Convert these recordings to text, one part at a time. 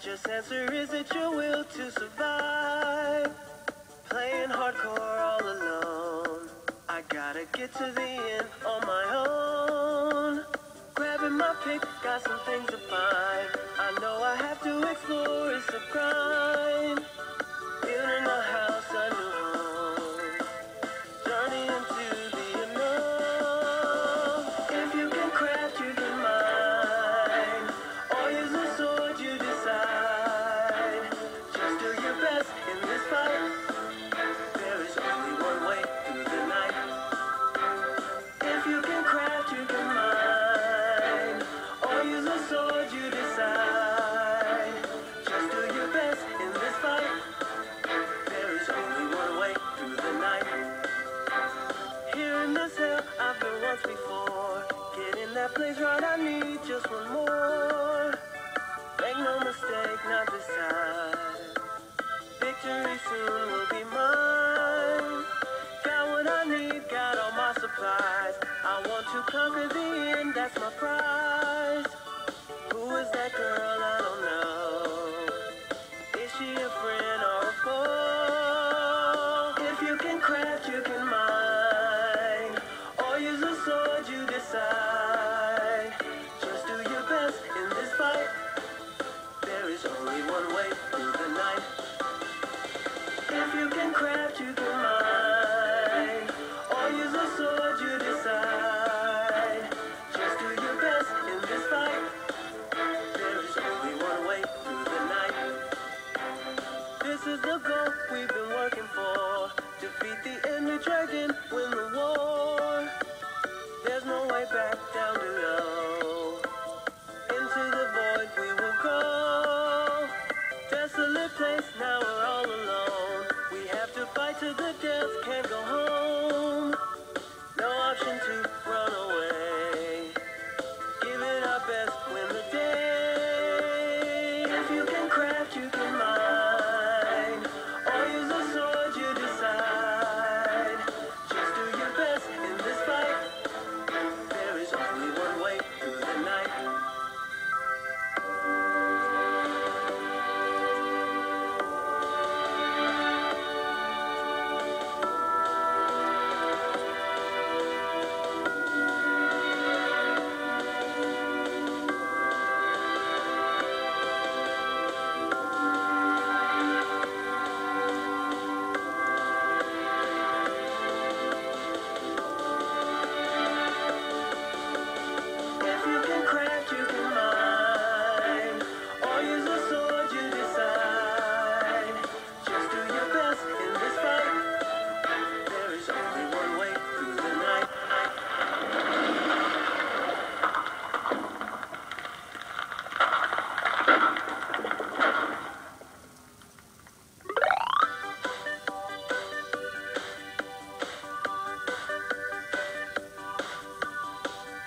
Just answer, is it your will to survive? Playing hardcore all alone. I gotta get to the end on my own. Grabbing my pick, got some things to find. I know I have to explore, it's a grind. Building a house, a new home. Journey into the unknown. If you can craft, you can mine. Or use a sword, you decide. Just do your best in this fight. There is only one way through the night. If you can craft, you can mine. Or use a sword, you decide. Just do your best in this fight. There is only one way through the night. Here in this hell, I've been once before. Get in that place right, I need just one more. Make no mistake, not this time. Victory soon will be mine. Got what I need, got all my supplies. I want to conquer the end, that's my prize. Who is that girl? I don't know. Is she a friend or a foe? If you can craft, you can mine. Or use a sword, you decide. Just do your best in this fight. There is only one way through the night. If you can craft, you can mine. Or use a sword, you decide. Just do your best in this fight. There is only one way through the night. This is the goal we've been working for. Defeat the Ender Dragon, win the war. There's no way back, down below. Into the void we will go. Desolate place, now we're all alone. We have to fight to the death, can't go home. No option to run away. Give it our best, win the day. If you can craft, you can mine. Or use a sword, you decide. Just do your best in this fight. There is only one way through the night. If you can craft, you can mine. Or use a sword, you decide. Just do your best in this fight. There is only one way through the night.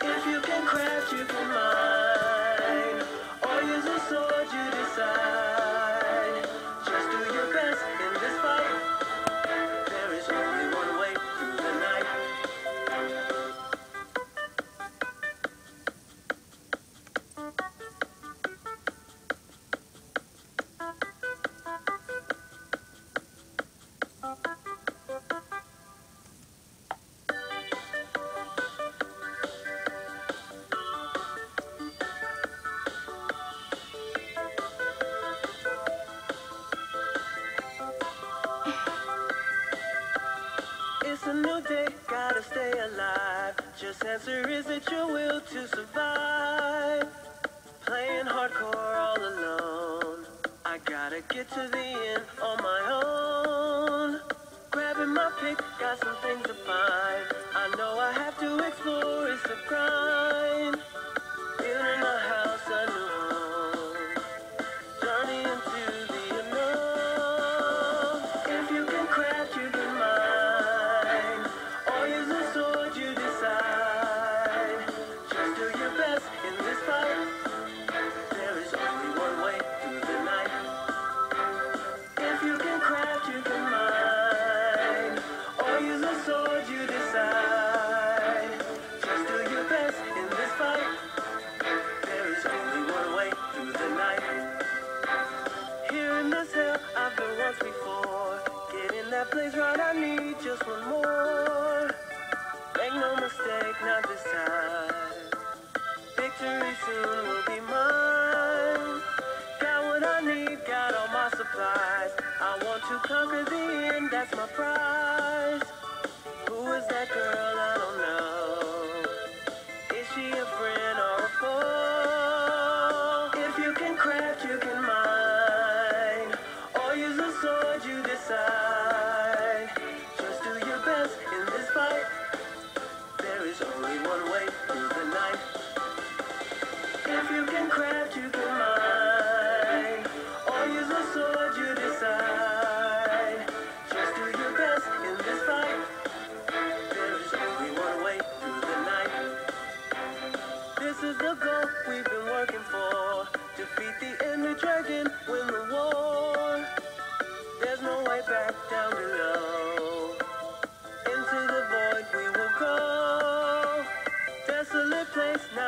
If you can craft, you can mine. Or use a sword, you decide. Just do your best in this fight. There is only one way through the night. It's a new day, gotta stay alive. Just answer, is it your will to survive? Playing hardcore all alone. I gotta get to the end on my own. Grabbing my pick, got some things to find. I know I have to explore, it's a grind. Building a house, a new home. Journey into the unknown. If you can craft, you can mine. Or use a sword, you decide. Just do your best in this fight. There is only one way through the night. If you can craft, you can mine. Or use a sword, you decide. Just do your best in this fight. There is only one way through the night. that's my prize. Who is that girl? I don't know. Is she a friend or a foe? If you can craft, you can mine, or use a sword, you decide. Just do your best in this fight. There is only one way through the night. If you can craft, you can mine, or use a sword, you decide. Just do your best in this fight. There is only one way through the night. This is the goal we've been working for. Defeat the Ender Dragon, win the war. There's no way back down below. Into the void we will go. Desolate place now.